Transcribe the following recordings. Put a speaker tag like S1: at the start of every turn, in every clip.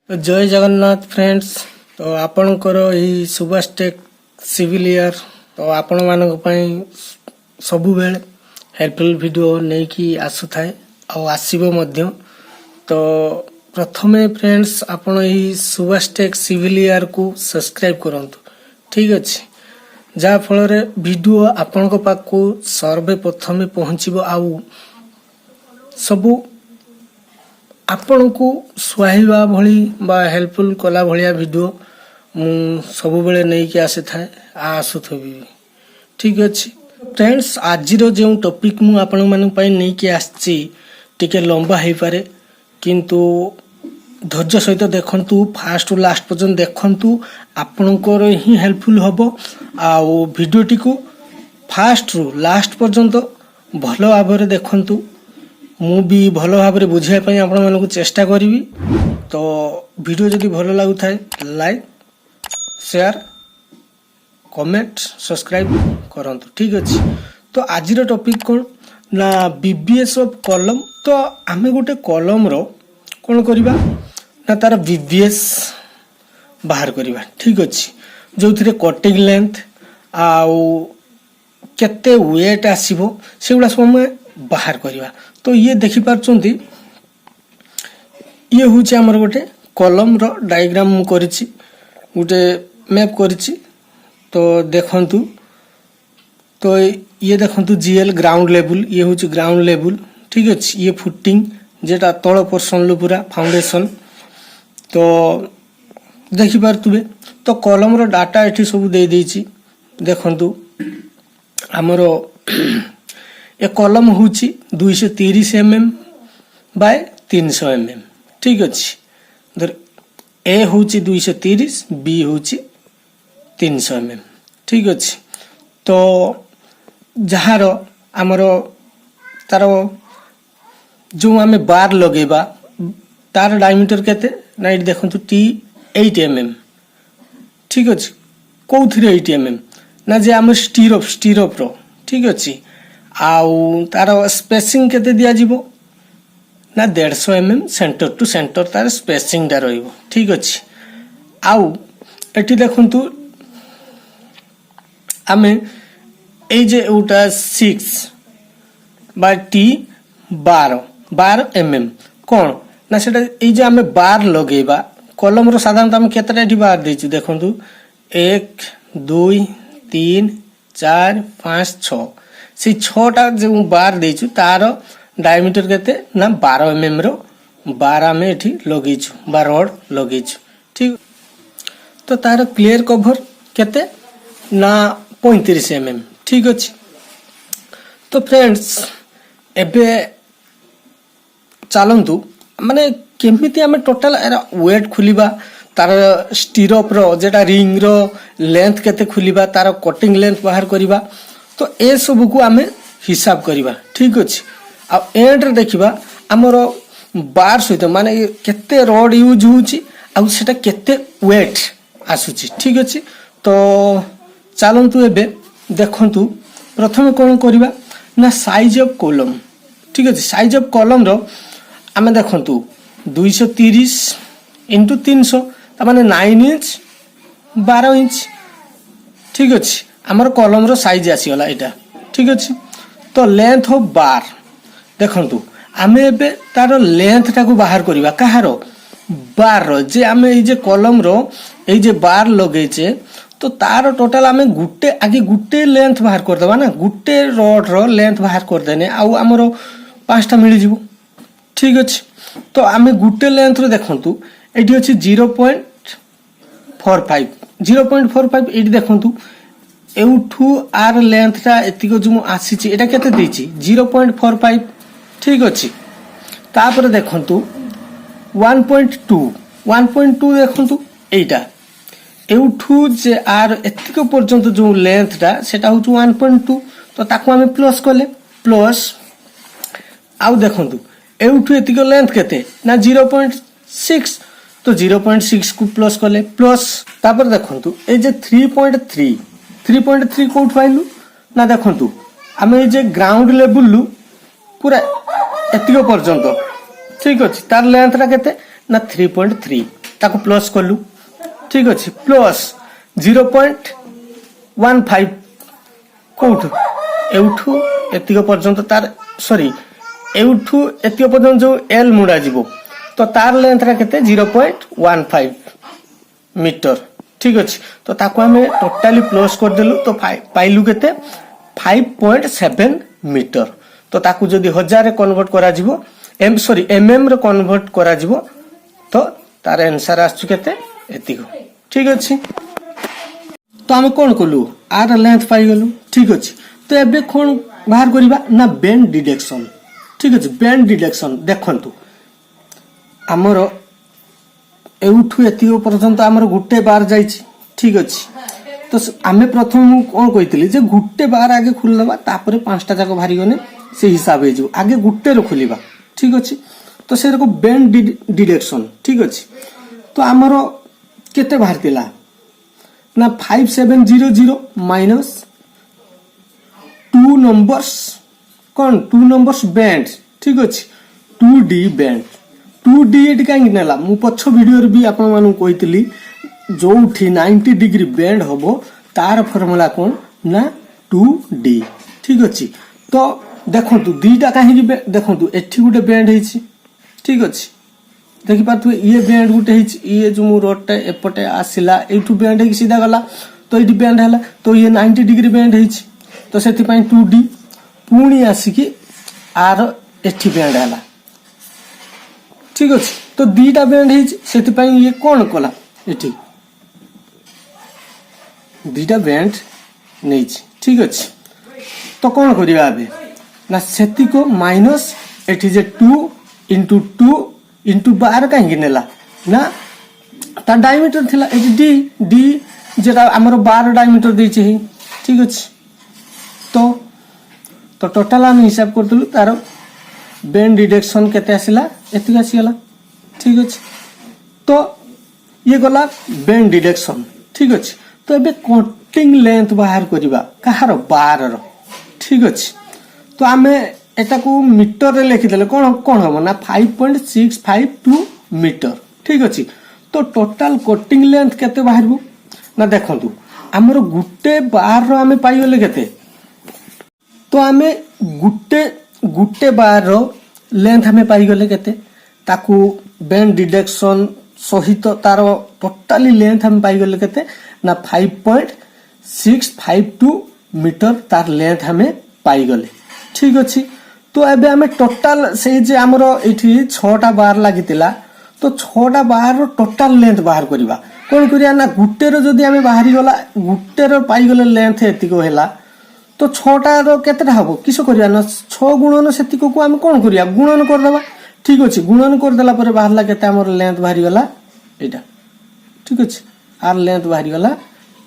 S1: तो जय जगन्नाथ फ्रेंड्स। तो आपणकर यही सुभाष टेक सिविल ईयर तो आपण मानक पई सबु बेले हेल्पफुल वीडियो नहीं कि आसु थाए और आसीबो मध्य। तो प्रथमे फ्रेंड्स आपण यही सुभाष टेक सिविल ईयर को सब्सक्राइब करंतु, ठीक अछि, जा फल रे वीडियो आपण को पाक को सर्वे प्रथमे पहुंचीबो आउ सबु आपण को सुहाइबा भली बा हेल्पफुल कला भलिया वीडियो मु सब बेले नहीं कि आसे थाए आसुथबी, ठीक अछि फ्रेंड्स। आज रो जो टॉपिक मु आपण मन पई नहीं कि आछि टिके लंबा हे पारे, किंतु धैर्य सहित देखंतु, फास्ट टू लास्ट पर्यंत देखंतु, आपणकर ही हेल्पफुल हबो। आ वीडियो टिको फास्ट रू लास्ट पर्यंत भलो भाबरे देखंतु, मु भी भलो भाबरे बुझिया पई आपण मन को चेष्टा करिवि। तो वीडियो जदि भलो लागु थाए लाइक शेयर कमेंट सब्सक्राइब करंतु, ठीक अछि। तो आज रो टॉपिक कोन ना बीबीएस ऑफ कॉलम। तो आमे गोटे कॉलम रो कोन करिबा ना तार बीबीएस बाहर करिबा, ठीक अछि, जोथिरे कटिंग लेंथ आउ केते वेट आसीबो सेउडा सब बाहर करिबा। तो ये देखि पारचोंती, ये होचे हमर गोटे कॉलम रो डायग्राम मु करिछि, गोटे मैप करिछि। तो देखंतु, तो ये देखंतु जीएल ग्राउंड लेवल, ये होचे ग्राउंड लेवल, ठीक अछि। ये फुटिंग जेटा तळ पोर्शन लो पूरा फाउंडेशन। तो देखि पारतुबे, तो कॉलम रो डाटा एठी सब दे देछि। देखंतु हमरो ए कॉलम होची 230 mm बाय 300 mm, ठीक अछि। धर ए होची 230, बी होची 300 mm, ठीक अछि। तो जहार हमरो तारो जो आमे बार लगेबा तार डायमीटर केते ना इट देखंतु टी 8 mm, ठीक अछि। कोउथिरे 8 mm ना जे हम स्टीरोप रो, ठीक अछि। आउ तार स्पेसिंग केते दिया जिवो ना 150 mm सेंटर टू सेंटर तार स्पेसिंग दा रहइबो, ठीक अछि। आउ एठी देखंतु आमे ए जे उटा 6 बाय टी 12 mm कोन ना सेटा ए जे आमे बार लगेबा कॉलम रो साधारणतः हम केतरा एठी बार देछि देखंतु 1 2 3 4 5 6 से 6टा जो बार देछु तार डायमीटर केते ना 12 mm रो 12 में एठी लगेछु 12 रड लगेछु, ठीक। तो तार क्लियर कवर केते ना 35 mm, ठीक अछि। तो फ्रेंड्स एबे चलंतु माने केमिति हमें टोटल एरा वेट खुलिबा, तार स्टीरोप रो जेटा रिंग रो लेंथ केते खुलिबा, तार कटिंग लेंथ बाहर करिबा। तो ए सब को आमे हिसाब करिबा, ठीक अछि। आ एंड रे देखिबा हमरो बार सहित माने केते रड यूज होची आ सेटा केते वेट आसुची, ठीक अछि। तो चलंतु एबे देखंतु प्रथमे कोन करिबा ना साइज ऑफ कॉलम, ठीक अछि। साइज ऑफ कॉलम रो आमे देखंतु 230 * 300 त माने 9 इंच 12 इंच, ठीक अछि। हमर कॉलम रो साइज आसी गला एटा, ठीक अछि। तो लेंथ ऑफ बार देखंतु आमे एबे तार लेंथ टा को बाहर करिबा कहारो बार रो जे आमे ए जे कॉलम रो ए जे बार लगेचे तो तार टोटल आमे गुटे लेंथ बाहर कर देबा ना, गुटे रड रो लेंथ बाहर कर देने आउ हमरो 5टा मिली जिवो, ठीक अछि। तो आमे गुटे लेंथ रो देखंतु एठी अछि 0.45 एठी देखंतु एउठू आर लेंथ ता एतिको जो आसीची एटा केते देछि 0.45, ठीक अछि। तापर देखंतु 1.2 देखंतु एटा एउठू जे आर एतिको पर्यंत जो लेंथ ता सेटा होछु 1.2। तो ताको हमें प्लस करले प्लस आउ देखंतु एउठू एतिको लेंथ केते ना 0.6, तो 0.6 को प्लस करले प्लस। तापर देखंतु ए जे 3.3 कोठ पाइलु ना देखंतु आमे जे ग्राउंड लेवल लु पूरा एतिको पर्यंत, ठीक अछि। तार लेंथ रा केते ना 3.3 ताको प्लस कलु ठीक अछि प्लस 0.15 कोठु एउठु एतिक पर्यंत तार सॉरी एउठु एतिक पर्यंत जो एल मुडा जीवो तो तार लेंथ रा केते 0.15 मीटर ठीक अछि तो ताको हमें टोटली प्लस कर देलु तो पाइलु केते 5.7 मीटर तो ताकू जदि 1000 रे कन्वर्ट करा जीवो एमएम रे कन्वर्ट करा जीवो तो तार आंसर आसु केते एतिक ठीक अछि तो हमें कोन कलु आर लेंथ पाई गलु ठीक अछि तो एबे कोन बाहर करिबा ना बेंड डिडक्शन ठीक अछि बेंड डिडक्शन देखंतु हमर एउठु एतिक पर्यंत हमर गुटे बार जाईछि ठीक अछि तो आमे प्रथम कोन कहितली जे गुटे बार आगे खुललबा तापरे पांचटा जाक भारी गने से हिसाब हे जो आगे गुटे रो खुलिबा ठीक अछि तो से रको बेंड डिडक्शन ठीक अछि तो हमरो केते बाहर तिला ना 5700 माइनस 2 नंबर्स कोन 2 नंबर्स बेंड ठीक अछि 2d बेंड 2d एट काई नेला मु पछो वीडियो रे भी आपन मानु कहितली जोठी 90 डिग्री बेंड होबो तार फार्मूला कोन ना 2d ठीक अछि तो देखंतु दीटा काहे देखंतु एठी गुटे बेंड हेछि ठीक अछि देखि पातु ये बेंड गुटे हेछि ये जो मु रोड टे एपटे आसिला एठु बेंड हे सीधा गला तो एठी बेंड हला तो ये 90 डिग्री बेंड हेछि तो सेति पई 2d पुणी आसी कि आर एठी बेंड हला ठीक अछि तो दीटा बेंड हेछि सेति पई ये कोन कोला एठी दीटा बेंड नेछि ठीक अछि तो कोन करिबा आबे ना सेति को माइनस एठी जे 2 into 2 into 12 काहे नेला ना ता डायमीटर थिला एठी डी जेटा हमरो 12 डायमीटर देछि ठीक अछि तो टोटल हम हिसाब करतलु तार बेंड डिडक्शन केते आसिला एतिक आसीला ठीक अछि तो ये गला बेंड डिडक्शन ठीक अछि तो एबे कटिंग लेंथ बाहर करिबा कहार 12 रो ठीक अछि तो आमे एटा को मीटर रे लिखि देले कोन हो ना 5.652 मीटर ठीक अछि तो टोटल कटिंग लेंथ केते बाहरबो ना देखंतु हमर गुटे बार रो आमे पाई गेले केते तो आमे गुटे बार रो लेंथ हमें पाई गेले केते ताकू बेंड डिडक्शन सहित तार टोटली लेंथ हम पाई गेले केते ना 5.652 मीटर तार लेंथ हमें पाई गेले ठीक अछि तो एबे हमें टोटल से जे हमरो एठी 6टा बार लागितिला तो 6टा बार रो टोटल लेंथ बाहर करिबा कोन करिया ना गुटे रो जदी हमें बाहरी गला गुटे रो पाई गेले लेंथ एतिको हैला तो 6टा रो केतेटा हबो किसो करिया ना 6 गुणन सेतिको को हम कोन करिया गुणन कर देबा ठीक अछि गुणन कर देला परे बाहरला केते हमर लेंथ बाहरी गला एटा ठीक अछि आर लेंथ बाहरी गला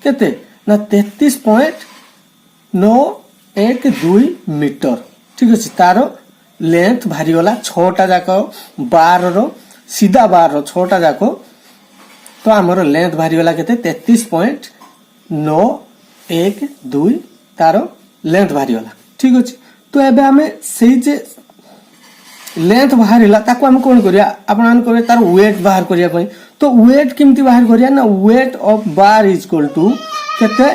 S1: केते ना 33.912 मीटर ठीक अछि तारो लेंथ भारी गला 6टा जाको 12 रो सीधा 12 रो 6टा जाको तो हमर लेंथ भारी गला केते 33.912 तारो लेंथ भारी गला ठीक अछि तो एबे हमें सेही जे लेंथ बाहरिला ताको हम कोन करिया आपण मान करे तार वेट बाहर करिया पई तो वेट किमती बाहर करिया ना weight of bar is equal to केते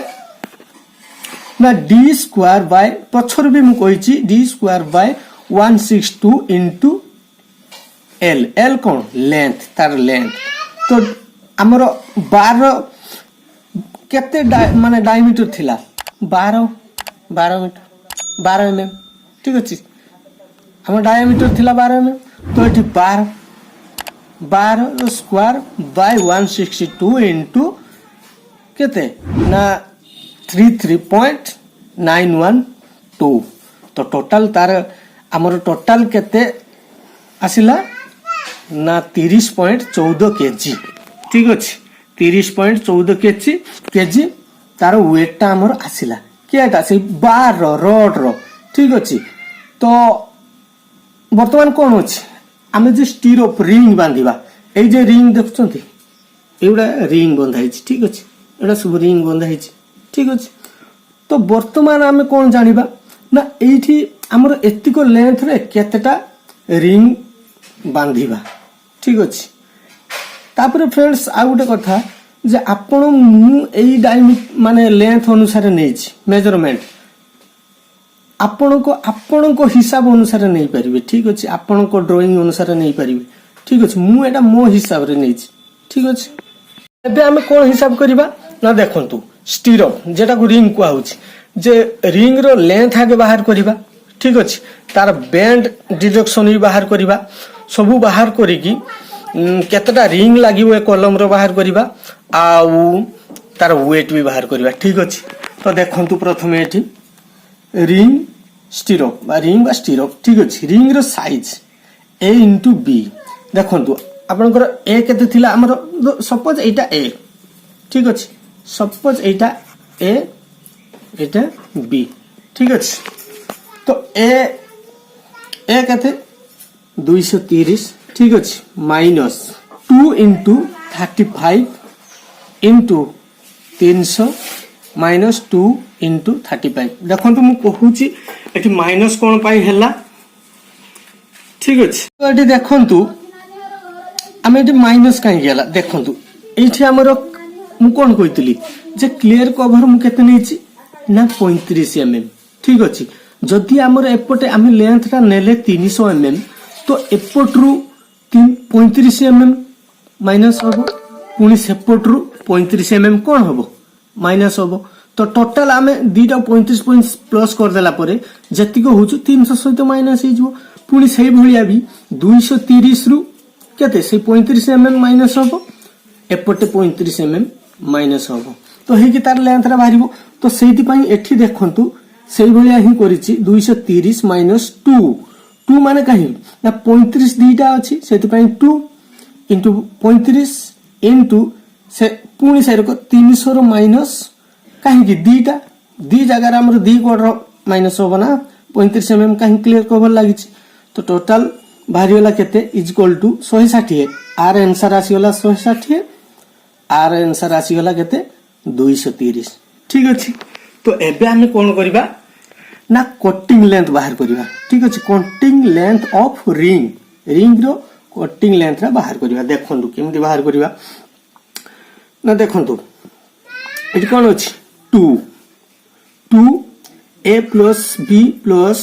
S1: ना d स्क्वायर बाय पछर भी मु कहिची d square by 162 into l l कोन लेंथ तार लेंथ तो हमरो 12 केते माने डायमीटर थिला 12 मीटर 12 mm ठीक अछि हम डायमीटर थिला 12 mm तो एठी 12 स्क्वायर बाय 162 into केते ना 33.912 तो टोटल तार हमर टोटल केते आसिला ना 30.14 केजी ठीक अछि 30.14 केजी तार वेट ता हमर आसिला केटा से 12 रड रो ठीक अछि तो वर्तमान कोन अछि आमे जे स्टीरोप रिंग बांधिबा ए जे रिंग देखछंती एउडा रिंग बंधाई छी ठीक अछि एडा सब रिंग बंधाई छी ठीक अछि तो वर्तमान आमे कोन जानिबा ना एठी हमर एतिको लेंथ रे केतेटा रिंग बांधिबा ठीक अछि तापर फ्रेंड्स आ गोटे कथा जे आपण माने लेंथ अनुसार नहीं मेजरमेंट आपण को हिसाब अनुसार नहीं पारिबे ठीक अछि आपण को ड्राइंग अनुसार नहीं पारिबे ठीक अछि मु एटा मो हिसाब रे नहीं ठीक अछि एबे हम कोन हिसाब करबा ना देखंतु स्टिरअप जेटा को रिंग को आउछि जे रिंग रो लेंथ आगे बाहर करबा ठीक अछि तार बैंड डिडक्शन भी बाहर करबा सबु बाहर करिकी केतटा रिंग लागिबो ए कलम रो बाहर करबा आउ तार वेट भी बाहर करबा ठीक अछि तो देखंतु प्रथमे एठी रिंग स्टिरअप बा रिंग बा स्टिरअप ठीक अछि रिंग रो साइज a into b देखंतु आपनकर a केते थिला हमर सपोज एटा a ठीक अछि suppose Etah a Etah b ठीक अछि तो a केते 230 ठीक अछि minus 2 into 35 into 300 minus 2 into 35 देखंतु मु कहूची एठी माइनस कोन पाई हैला ठीक अछि तो एठी देखंतु हम एठी माइनस काई गेला देखंतु एठी हमर मु कोन कहितली जे क्लियर कवर मु केते नेछि ना 35 mm ठीक अछि जदि हमर एपटे हम लेंथ ता नेले 300 mm तो एपटरू 35 mm माइनस होबो पुनी सेपटरू 35 mm कोन होबो माइनस होबो तो टोटल आमे दीटा 35 पॉइंट प्लस कर देला परे जतिको होछु 300 सहित माइनस हे जबो पुनी सही भलिया भी 230 रु केते से 35 mm माइनस होबो एपटे 35 mm माइनस होबो तो हे कि तार लेंथ रा बाहरिबो तो सेति पई एठी देखंतु सही भलिया ही करिछि 230 माइनस 2 माने काहे ना 35 दीटा अछि सेति पई 2 into 35 into से पुनी सही को 300 रो माइनस काहे कि दीटा दी जगह हमर दी कोड माइनस होबो ना 35 mm काहे क्लियर कवर लागि तो टोटल बाहरी वाला केते इज इक्वल टू 160 आर आंसर आसी वाला 160 आर आंसर आसी वाला केते 230 ठीक अछि तो एबे हम कोन करबा ना कटिंग लेंथ बाहर करबा ठीक अछि कटिंग लेंथ ऑफ रिंग रो कटिंग लेंथ रा बाहर करबा देखंतु केमति बाहर करबा ना देखंतु एटी कोन अछि 2 a plus b plus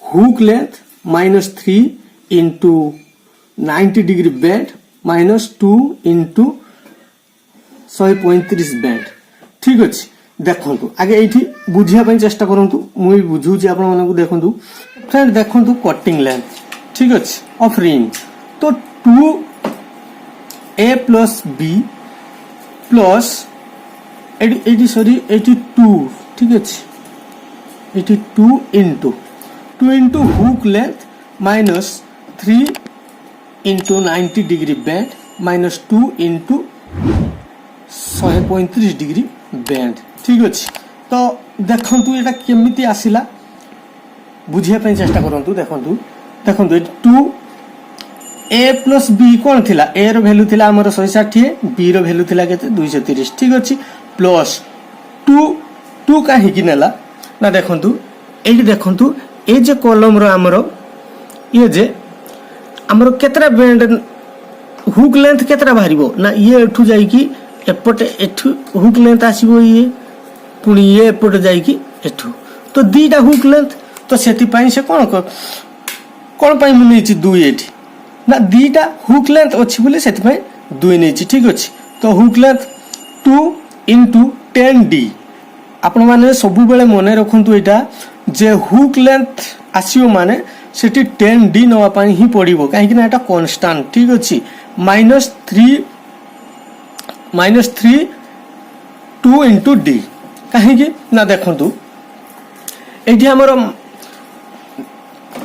S1: hook length minus 3 into 90 degree bend minus 2 into 135 bend ठीक अछि देखंतु आगे एठी बुझिया पई चेष्टा करंतु मुई बुझू जे आपण मानकु देखंतु फ्रेंड देखंतु कटिंग लेंथ ठीक अछि ऑफ रिंग तो 2 a plus b plus 2 ठीक अछि 2 into hook length minus 3 into 90 degree bend minus 2 into 135 degree bend ठीक अछि तो देखंतु एटा केमिति आसिला बुझिया पई चेष्टा करंतु देखंतु 2 a plus b कोन थिला a रो वैल्यू थिला हमर 160 b रो वैल्यू थिला केते 230 ठीक अछि प्लस 2 काहे कि नेला ना देखंतु एठी देखंतु ए जे कॉलम रो हमरो ये जे हमरो केतरा बेंड हुक लेंथ केतरा बाहरिबो ना ये एठु जाई कि एपटे एठु हुक लेंथ आसीबो ये पुनी ये एपटे जाई कि एठु तो दीटा हुक लेंथ तो सेति पई से कोन पई मु नेछि 2 एठी ना दीटा हुक लेंथ अछि बोले सेति पई 2 नेछि ठीक अछि तो हुक लेंथ 2 into 10d आपण माने सब बेले मने रखंतु एटा जे हुक लेंथ आसीओ माने सेठी 10d नवा पानी ही पड़िबो काहे कि ना एटा कांस्टेंट ठीक अछि -3 2 into d काहे कि ना देखंतु एठी हमर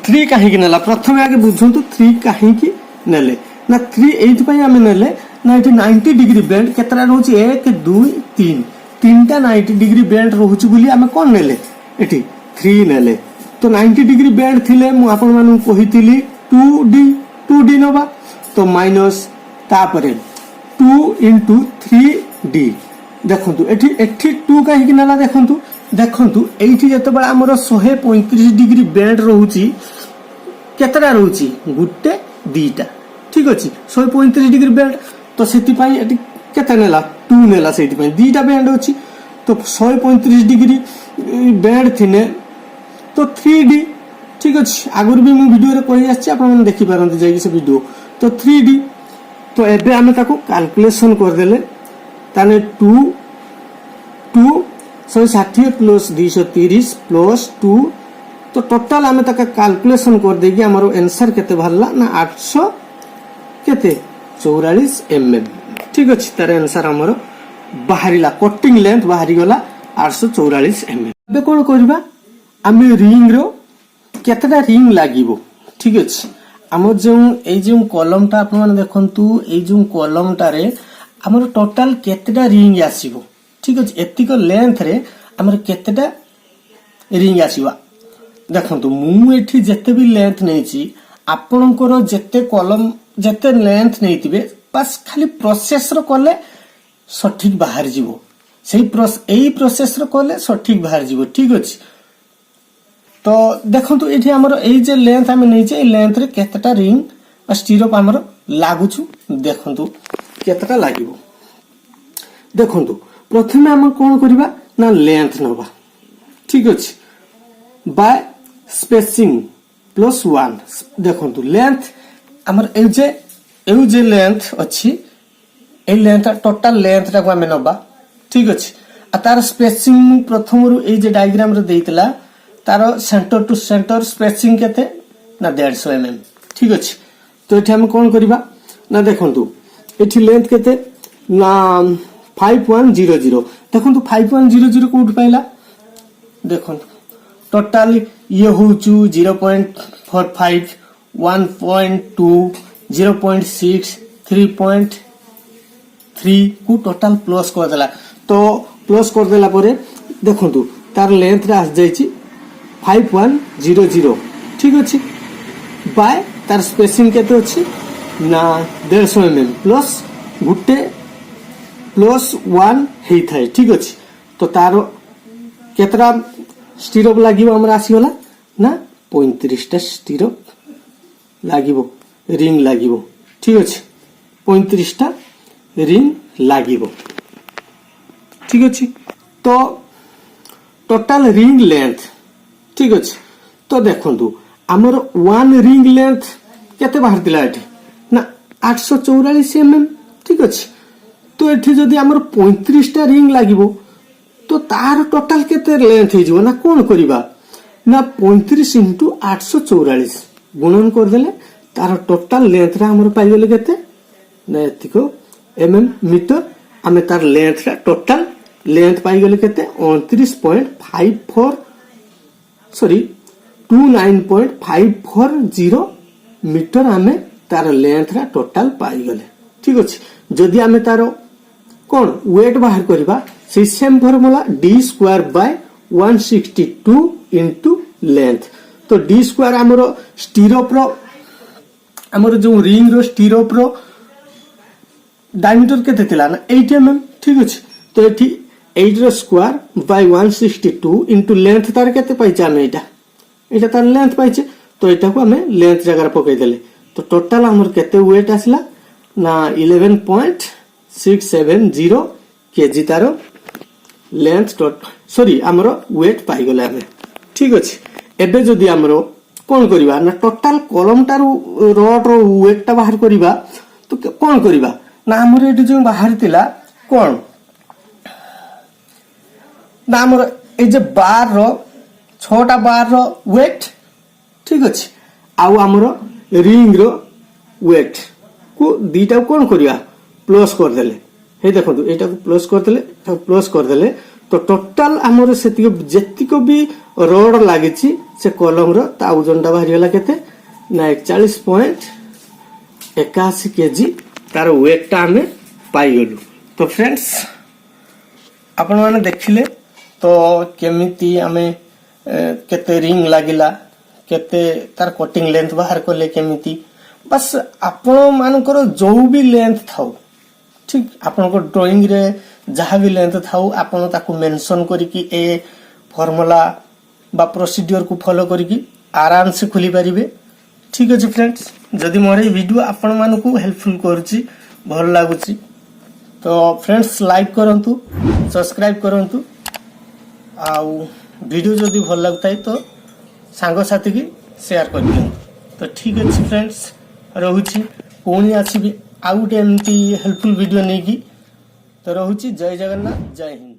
S1: 3 काहे कि नेला प्रथमे आगे बुझंतु 3 काहे कि नेले ना 3 एठी पई हम नेले ना एठी 90 डिग्री बेंड केतरा रहउची 1 2 3 तीनटा 90 डिग्री बेंड रहउची बोली हम कोन नेले एठी 3 नेले तो 90 डिग्री बेंड थिले मु आपन मानु कहितिली 2d नबा तो माइनस तापरे 2 into 3d देखंतु एठी 2 काहे कि नेला देखंतु एठी जतबा हमर 135 डिग्री बेंड रहउची केतरा रहउची गुट्टे दीटा ठीक अछि 135 डिग्री बेंड तो सेतिपाई एटी केते नेला 2 नेला सेतिपाई दीटा बैंड अछि तो 135 डिग्री बैंड थिने तो 3D ठीक अछि आगुर भी मु वीडियो रे कहि आछि आपण मन देखि पारंती जाई से वीडियो तो 3D तो एबे हमें ताको कैलकुलेशन कर देले ताने 2 160 प्लस 230 प्लस 2 तो टोटल हमें ताका कैलकुलेशन कर देगी हमरो आंसर केते भरला ना 800 केते 44 mm ठीक अछि तार आंसर हमरो बाहरिला कटिंग लेंथ बाहरी गला 844 mm बे कोन करबा आमे रिंग रो केतेटा रिंग लागिवो ठीक अछि हमर जो ए जो कॉलमटा आपण माने देखंतु ए जो कॉलमटा रे हमर टोटल केतेटा रिंग आसीबो ठीक अछि एतिको लेंथ रे हमर केतेटा रिंग आसीबा देखंतु मु एठी जत्ते भी लेंथ नैछि आपणकर जत्ते कॉलम जत्ते लेंथ नैतिबे बस खाली प्रोसेस रो करले सठिक बाहर जीवो सेही प्रोसेस रो करले सठिक बाहर जीवो ठीक अछि तो देखंतु एठी हमर एई जे लेंथ हम नैछि ए लेंथ रे केतेटा रिंग स्टीरोप हमर लागुछु देखंतु केतेटा लागिवो देखंतु प्रथमे हम कोन करबा ना लेंथ नबा ठीक अछि बाय स्पेसिंग प्लस 1 देखंतु लेंथ हमर एउ जे लेंथ अछि ए लेंथ टोटल लेंथ रा हम नबा ठीक अछि आ तार स्पेसिंग प्रथम रु ए जे डायग्राम रे देइतला तार सेंटर टू सेंटर स्पेसिंग केते ना 150 mm ठीक अछि तो एठी हम कोन करबा ना देखंतु एठी लेंथ केते ना 5100 देखंतु 5100 कोड पाइला देखंतु टोटल ये होचु 0.45 1.2 0.6 3.3 को टोटल प्लस कर देला तो प्लस कर देला परे देखंतु तार लेंथ रा आस जाईची 5100 ठीक अछि बाय तार स्पेसिंग केते अछि ना 150 mm प्लस गुटे प्लस 1 हेई थाए ठीक अछि तो तार केतरा स्टीरोप लागिवो हमरा आसीगला ना 35 टा स्टीरोप लागिवो रिंग लागिवो ठीक अछि 35 टा रिंग लागिवो ठीक अछि तो टोटल रिंग लेंथ ठीक अछि तो देखंतु हमर 1 रिंग लेंथ केते बाहर दिला एठी ना 844 mm ठीक अछि तो एठी जदी हमर 35 टा रिंग लागिवो तो तार टोटल केते लेंथ हे जिवो ना कोन करिबा ना 35 * 844 गुणन कर देले तार टोटल लेंथ रा हमर पाइ गेले केते ना एतिको mm मीटर हमें तार लेंथ रा टोटल लेंथ पाइ गेले केते 29.54 सॉरी 29.540 मीटर हमें तार लेंथ रा टोटल पाइ गेले ठीक अछि जदी हमें तार कोन वेट बाहर करबा से सेम फार्मूला d²/162 * लेंथ तो d² हमरो स्टीरोप रो हमरो जो रिंग रो स्टीरोप रो डायमीटर केते थिला ना 8 mm ठीक अछि तो एठी 8 रो स्क्वायर बाय 162 * लेंथ तार केते पाइचा हम एटा तार लेंथ पाइचे तो एटा को हमें लेंथ जगह पकई देले तो टोटल हमर केते वेट आसला ना 11.670 केजी तारो लेंथ सॉरी हमरो वेट पाई गले हमें ठीक अछि एबे जदी हमरो कोन करिबा ना टोटल कॉलम तारो रड रो वेट ता बाहर करिबा तो कोन करिबा ना हमरो एटी जो बाहर तिला कोन ना हमरो ए जे बार रो 6टा बार रो वेट ठीक अछि आउ हमरो रिंग रो वेट को दीटा कोन करिया प्लस कर देले हे देखंतु एटा को प्लस कर देले तो टोटल हमरो सेति जेतिको भी रोड लागिछि से कॉलम रो ता ओजनटा बाहरी होला केते ना 41.81 केजी तार वेट ता हमें पाई गेलु तो फ्रेंड्स आपण माने देखिले तो केमिति हमें केते रिंग लागिला केते तार कटिंग लेंथ बाहर करले केमिति बस आपण मानकर जो भी लेंथ थाउ ठीक आपण को ड्राइंग रे जहा भी लेंथ थाउ आपण ताकू मेंशन करी कि ए फार्मूला बा प्रोसीजर को फॉलो करी कि आराम से खुली परिबे ठीक अछि फ्रेंड्स जदि मोर ए वीडियो आपण मानकू हेल्पफुल करछि भल लगुच। तो फ्रेंड्स लाइक करंतु, सब्सक्राइब करंतु, आउ वीडियो जदि भल लगता है तो सांग साथी की शेयर कर दियंतु। तो ठीक अच्छे फ्रेंड्स रहुछि, पुणी आसीबी आउ गोटे एमती हेल्पफुल वीडियो नहीं की। तो रहुछि, जय जगन्नाथ, जय हिंद।